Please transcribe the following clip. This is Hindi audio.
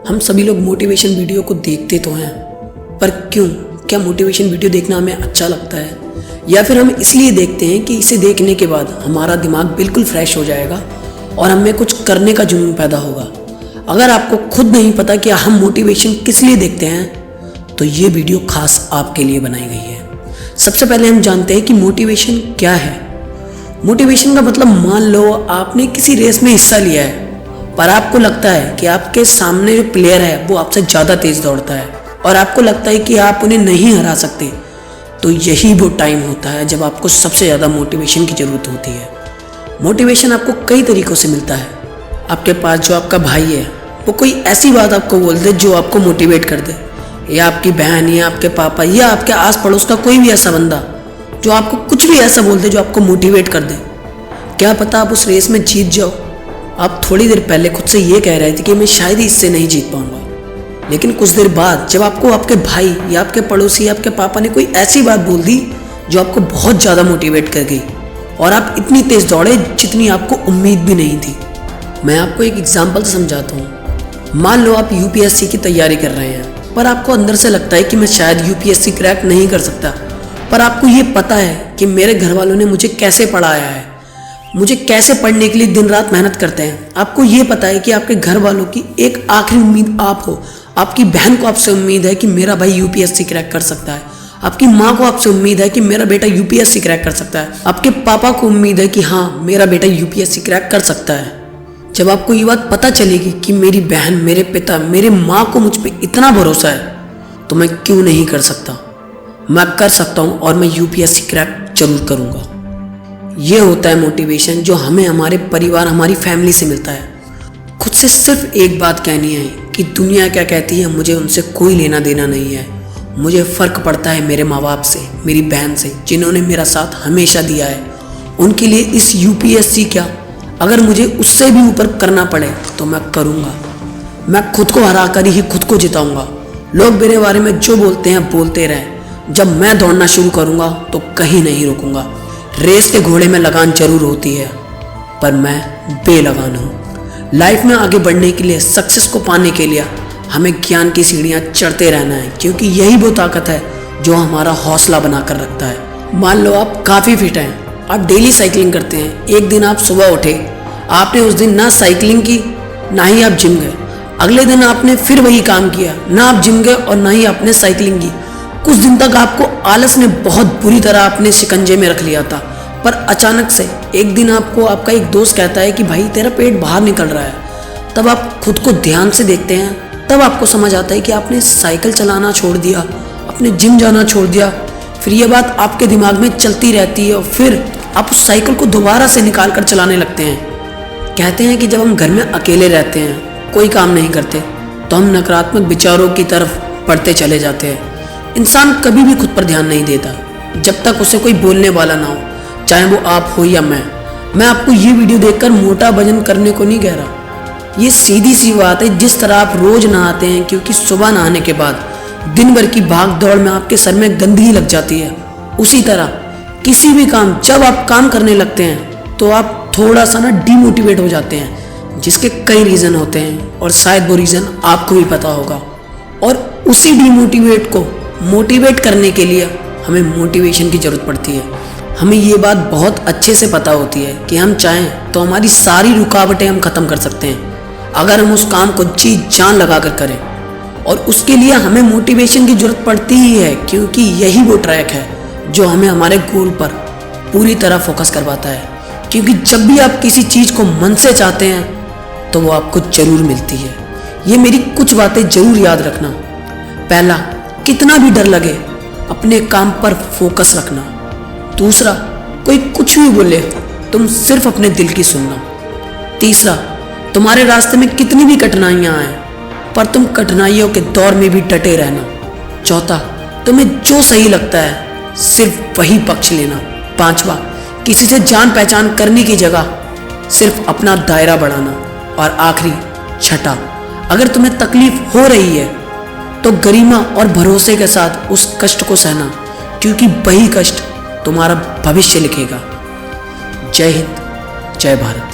हम सभी लोग मोटिवेशन वीडियो को देखते तो हैं, पर क्यों? क्या मोटिवेशन वीडियो देखना हमें अच्छा लगता है, या फिर हम इसलिए देखते हैं कि इसे देखने के बाद हमारा दिमाग बिल्कुल फ्रेश हो जाएगा और हमें कुछ करने का जुनून पैदा होगा। अगर आपको खुद नहीं पता कि हम मोटिवेशन किस लिए देखते हैं, तो ये वीडियो खास आपके लिए बनाई गई है। सबसे पहले हम जानते हैं कि मोटिवेशन क्या है। मोटिवेशन का मतलब, मान लो आपने किसी रेस में हिस्सा लिया है, पर आपको लगता है कि आपके सामने जो प्लेयर है वो आपसे ज़्यादा तेज़ दौड़ता है और आपको लगता है कि आप उन्हें नहीं हरा सकते। तो यही वो टाइम होता है जब आपको सबसे ज़्यादा मोटिवेशन की ज़रूरत होती है। मोटिवेशन आपको कई तरीक़ों से मिलता है। आपके पास जो आपका भाई है वो कोई ऐसी बात आपको बोल दे जो आपको मोटिवेट कर दे, या आपकी बहन, या आपके पापा, या आपके आस पड़ोस का कोई भी ऐसा बंदा जो आपको कुछ भी ऐसा बोल दे जो आपको मोटिवेट कर दे। क्या पता आप उस रेस में जीत जाओ। आप थोड़ी देर पहले खुद से ये कह रहे थे कि मैं शायद ही इससे नहीं जीत पाऊंगा, लेकिन कुछ देर बाद जब आपको आपके भाई या आपके पड़ोसी या आपके पापा ने कोई ऐसी बात बोल दी जो आपको बहुत ज़्यादा मोटिवेट कर गई और आप इतनी तेज़ दौड़े जितनी आपको उम्मीद भी नहीं थी। मैं आपको एक एग्जाम्पल समझाता हूँ। मान लो आप यूपीएससी की तैयारी कर रहे हैं, पर आपको अंदर से लगता है कि मैं शायद यूपीएससी क्रैक नहीं कर सकता, पर आपको ये पता है कि मेरे घर वालों ने मुझे कैसे पढ़ाया है, मुझे कैसे पढ़ने के लिए दिन रात मेहनत करते हैं। आपको ये पता है कि आपके घर वालों की एक आखिरी उम्मीद आप हो। आपकी बहन को आपसे उम्मीद है कि मेरा भाई यूपीएससी क्रैक कर सकता है। आपकी माँ को आपसे उम्मीद है कि मेरा बेटा यूपीएससी क्रैक कर सकता है। आपके पापा को उम्मीद है कि हाँ, मेरा बेटा यूपीएससी क्रैक कर सकता है। जब आपको ये बात पता चलेगी कि मेरी बहन, मेरे पिता, मेरे माँ को मुझ पर इतना भरोसा है, तो मैं क्यों नहीं कर सकता? मैं कर सकता हूँ और मैं यूपीएससी क्रैक जरूर करूँगा। ये होता है मोटिवेशन जो हमें हमारे परिवार, हमारी फैमिली से मिलता है। खुद से सिर्फ एक बात कहनी है कि दुनिया क्या कहती है मुझे उनसे कोई लेना देना नहीं है। मुझे फ़र्क पड़ता है मेरे माँ बाप से, मेरी बहन से, जिन्होंने मेरा साथ हमेशा दिया है। उनके लिए इस यूपीएससी क्या, अगर मुझे उससे भी ऊपर करना पड़े तो मैं करूँगा। मैं खुद को हरा कर ही खुद को जिताऊँगा। लोग मेरे बारे में जो बोलते हैं बोलते रहें। जब मैं दौड़ना शुरू करूँगा तो कहीं नहीं रुकूँगा। रेस के घोड़े में लगान जरूर होती है, पर मैं बेलगान हूँ। लाइफ में आगे बढ़ने के लिए, सक्सेस को पाने के लिए हमें ज्ञान की सीढ़ियाँ चढ़ते रहना है, क्योंकि यही वो ताकत है जो हमारा हौसला बनाकर रखता है। मान लो आप काफ़ी फिट हैं, आप डेली साइकिलिंग करते हैं। एक दिन आप सुबह उठे, आपने उस दिन ना साइकिलिंग की, ना ही आप जिम गए। अगले दिन आपने फिर वही काम किया, ना आप जिम गए और ना ही आपने साइकिलिंग की। कुछ दिन तक आपको आलस ने बहुत बुरी तरह अपने शिकंजे में रख लिया था, पर अचानक से एक दिन आपको आपका एक दोस्त कहता है कि भाई तेरा पेट बाहर निकल रहा है। तब आप खुद को ध्यान से देखते हैं, तब आपको समझ आता है कि आपने साइकिल चलाना छोड़ दिया, आपने जिम जाना छोड़ दिया। फिर ये बात आपके दिमाग में चलती रहती है और फिर आप उस साइकिल को दोबारा से निकाल कर चलाने लगते हैं। कहते हैं कि जब हम घर में अकेले रहते हैं, कोई काम नहीं करते, तो हम नकारात्मक विचारों की तरफ बढ़ते चले जाते हैं। इंसान कभी भी खुद पर ध्यान नहीं देता जब तक उसे कोई बोलने वाला ना हो, चाहे वो आप हो या मैं आपको ये वीडियो देखकर मोटा वजन करने को नहीं कह रहा। ये सीधी सी बात है। जिस तरह आप रोज नहाते हैं, क्योंकि सुबह नहाने के बाद दिन भर की भाग दौड़ में आपके सर में गंदगी लग जाती है, उसी तरह किसी भी काम जब आप काम करने लगते हैं तो आप थोड़ा सा डिमोटिवेट हो जाते हैं, जिसके कई रीज़न होते हैं और शायद वो रीज़न आपको भी पता होगा। और उसी डिमोटिवेट को मोटिवेट करने के लिए हमें मोटिवेशन की ज़रूरत पड़ती है। हमें ये बात बहुत अच्छे से पता होती है कि हम चाहें तो हमारी सारी रुकावटें हम ख़त्म कर सकते हैं, अगर हम उस काम को जी जान लगा कर करें। और उसके लिए हमें मोटिवेशन की ज़रूरत पड़ती ही है, क्योंकि यही वो ट्रैक है जो हमें हमारे गोल पर पूरी तरह फोकस करवाता है। क्योंकि जब भी आप किसी चीज़ को मन से चाहते हैं तो वो आपको ज़रूर मिलती है। ये मेरी कुछ बातें ज़रूर याद रखना। पहला, कितना भी डर लगे अपने काम पर फोकस रखना। दूसरा, कोई कुछ भी बोले तुम सिर्फ अपने दिल की सुनना। तीसरा, तुम्हारे रास्ते में कितनी भी कठिनाइयां आए पर तुम कठिनाइयों के दौर में भी डटे रहना। चौथा, तुम्हें जो सही लगता है सिर्फ वही पक्ष लेना। पांचवा, किसी से जान पहचान करने की जगह सिर्फ अपना दायरा बढ़ाना। और आखिरी, छठा, अगर तुम्हें तकलीफ हो रही है तो गरिमा और भरोसे के साथ उस कष्ट को सहना, क्योंकि वही कष्ट तुम्हारा भविष्य लिखेगा। जय हिंद, जय भारत।